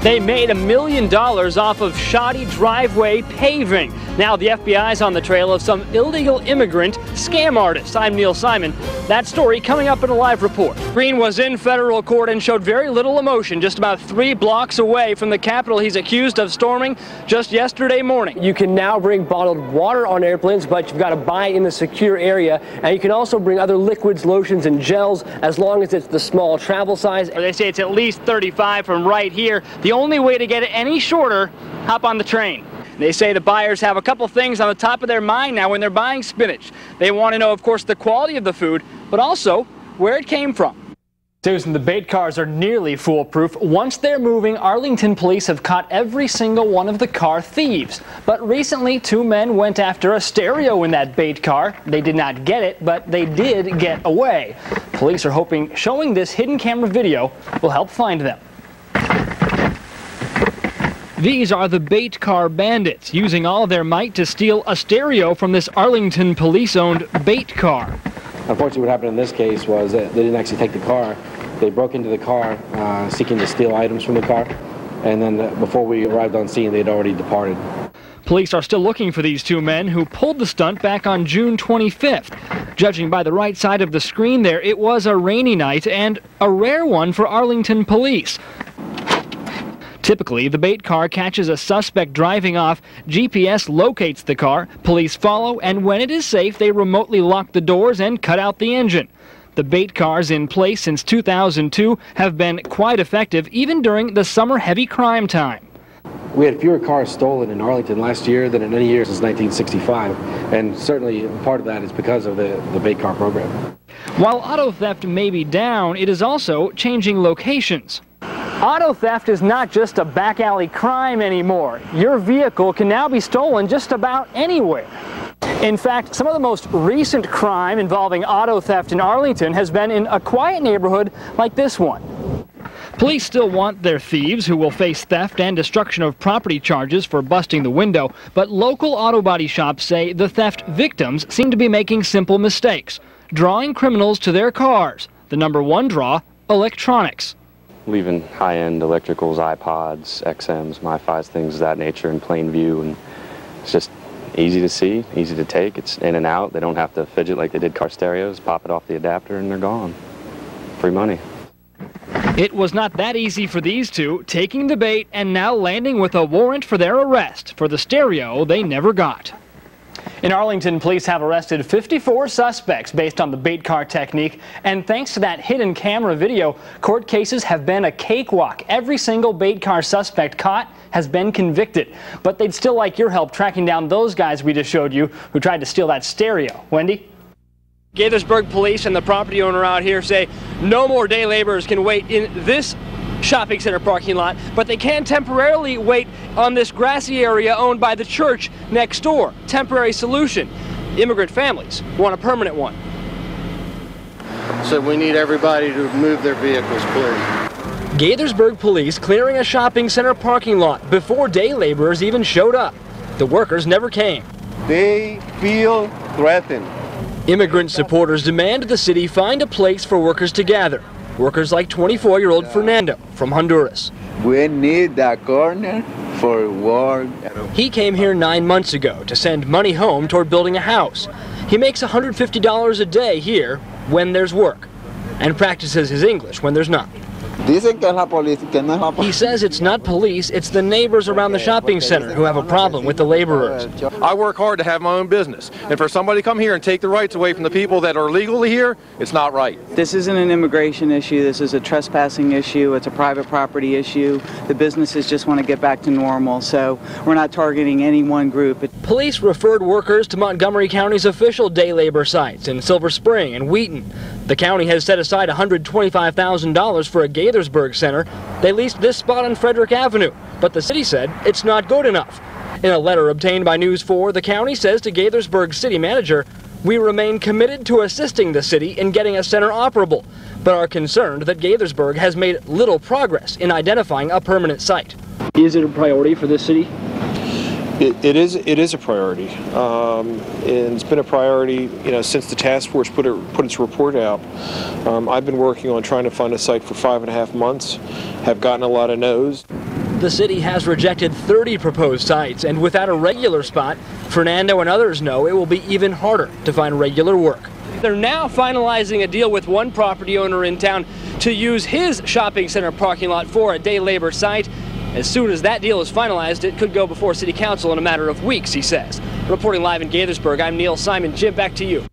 They made $1 million off of shoddy driveway paving. Now the FBI's on the trail of some illegal immigrant scam artist. I'm Neil Simon. That story coming up in a live report. Green was in federal court and showed very little emotion just about 3 blocks away from the Capitol he's accused of storming just yesterday morning. You can now bring bottled water on airplanes, but you've got to buy it in the secure area. And you can also bring other liquids, lotions, and gels as long as it's the small travel size. They say it's at least 35 from right here. The only way to get it any shorter, hop on the train. They say the buyers have a couple things on the top of their mind now when they're buying spinach. They want to know, of course, the quality of the food, but also where it came from. Susan, the bait cars are nearly foolproof. Once they're moving, Arlington police have caught every single one of the car thieves. But recently, 2 men went after a stereo in that bait car. They did not get it, but they did get away. Police are hoping showing this hidden camera video will help find them. These are the bait car bandits, using all their might to steal a stereo from this Arlington police-owned bait car. Unfortunately, what happened in this case was that they didn't actually take the car. They broke into the car seeking to steal items from the car, and then before we arrived on scene, they'd already departed. Police are still looking for these 2 men who pulled the stunt back on June 25th. Judging by the right side of the screen there, it was a rainy night and a rare one for Arlington police. Typically, the bait car catches a suspect driving off, GPS locates the car, police follow, and when it is safe, they remotely lock the doors and cut out the engine. The bait cars in place since 2002 have been quite effective, even during the summer heavy crime time. We had fewer cars stolen in Arlington last year than in any year since 1965, and certainly part of that is because of the bait car program. While auto theft may be down, it is also changing locations. Auto theft is not just a back alley crime anymore. Your vehicle can now be stolen just about anywhere. In fact, some of the most recent crime involving auto theft in Arlington has been in a quiet neighborhood like this one. Police still want their thieves, who will face theft and destruction of property charges for busting the window, but local auto body shops say the theft victims seem to be making simple mistakes, drawing criminals to their cars. The #1 draw, electronics. Leaving high-end electricals, iPods, XMs, MiFis, things of that nature in plain view, and it's just easy to see, easy to take. It's in and out. They don't have to fidget like they did car stereos, pop it off the adapter, and they're gone. Free money. It was not that easy for these 2, taking the bait and now landing with a warrant for their arrest for the stereo they never got. In Arlington, police have arrested 54 suspects based on the bait car technique, and thanks to that hidden camera video, court cases have been a cakewalk. Every single bait car suspect caught has been convicted, but they'd still like your help tracking down those guys we just showed you who tried to steal that stereo. Wendy? Gaithersburg police and the property owner out here say no more day laborers can wait in this shopping center parking lot, but they can temporarily wait on this grassy area owned by the church next door. Temporary solution. Immigrant families want a permanent one. So we need everybody to move their vehicles, please. Gaithersburg police clearing a shopping center parking lot before day laborers even showed up. The workers never came. They feel threatened. Immigrant supporters demand the city find a place for workers to gather. Workers like 24-year-old Fernando from Honduras. We need that corner for work. He came here 9 months ago to send money home toward building a house. He makes $150 a day here when there's work and practices his English when there's not. He says it's not police, it's the neighbors around the shopping center who have a problem with the laborers. I work hard to have my own business, and for somebody to come here and take the rights away from the people that are legally here, it's not right. This isn't an immigration issue, this is a trespassing issue, it's a private property issue. The businesses just want to get back to normal, so we're not targeting any one group. Police referred workers to Montgomery County's official day labor sites in Silver Spring and Wheaton. The county has set aside $125,000 for a Gaithersburg center. They leased this spot on Frederick Avenue, but the city said it's not good enough. In a letter obtained by News 4, the county says to Gaithersburg city manager, "We remain committed to assisting the city in getting a center operable, but are concerned that Gaithersburg has made little progress in identifying a permanent site." Is it a priority for this city? It is a priority, and it's been a priority, since the task force put its report out. I've been working on trying to find a site for 5.5 months, have gotten a lot of no's. the city has rejected 30 proposed sites, and without a regular spot, Fernando and others know it will be even harder to find regular work. They're now finalizing a deal with one property owner in town to use his shopping center parking lot for a day labor site. As soon as that deal is finalized, it could go before City Council in a matter of weeks, he says. Reporting live in Gaithersburg, I'm Neil Simon. Jim, back to you.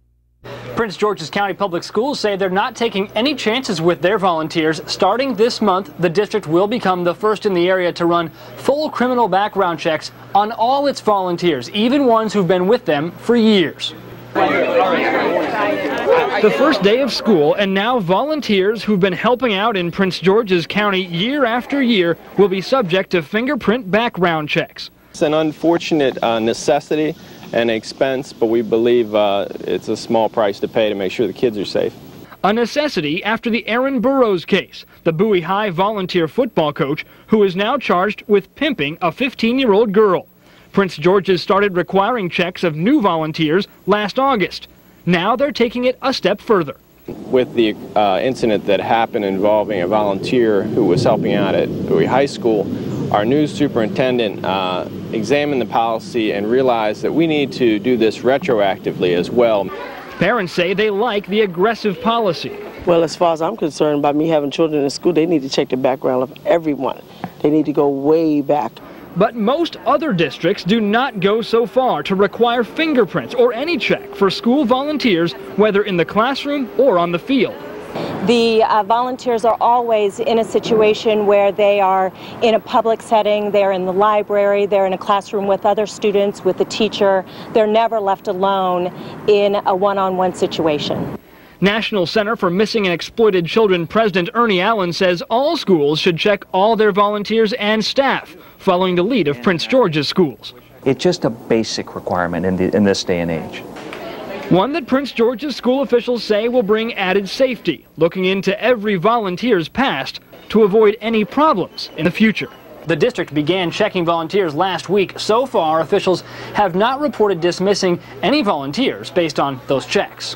Prince George's County Public Schools say they're not taking any chances with their volunteers. Starting this month, the district will become the first in the area to run full criminal background checks on all its volunteers, even ones who've been with them for years. The first day of school, and now volunteers who've been helping out in Prince George's County year after year will be subject to fingerprint background checks. It's an unfortunate necessity and expense, but we believe it's a small price to pay to make sure the kids are safe. A necessity after the Aaron Burroughs case, the Bowie High volunteer football coach who is now charged with pimping a 15-year-old girl. Prince George's started requiring checks of new volunteers last August. Now they're taking it a step further. With the incident that happened involving a volunteer who was helping out at Bowie High School, our new superintendent examined the policy and realized that we need to do this retroactively as well. Parents say they like the aggressive policy. Well, as far as I'm concerned, by me having children in school, they need to check the background of everyone. They need to go way back. But most other districts do not go so far to require fingerprints or any check for school volunteers, whether in the classroom or on the field. The volunteers are always in a situation where they are in a public setting, they're in the library, they're in a classroom with other students, with a teacher. They're never left alone in a one-on-one situation. National Center for Missing and Exploited Children President Ernie Allen says all schools should check all their volunteers and staff, following the lead of Prince George's schools. It's just a basic requirement in this day and age. One that Prince George's school officials say will bring added safety, looking into every volunteer's past to avoid any problems in the future. The district began checking volunteers last week. So far, officials have not reported dismissing any volunteers based on those checks.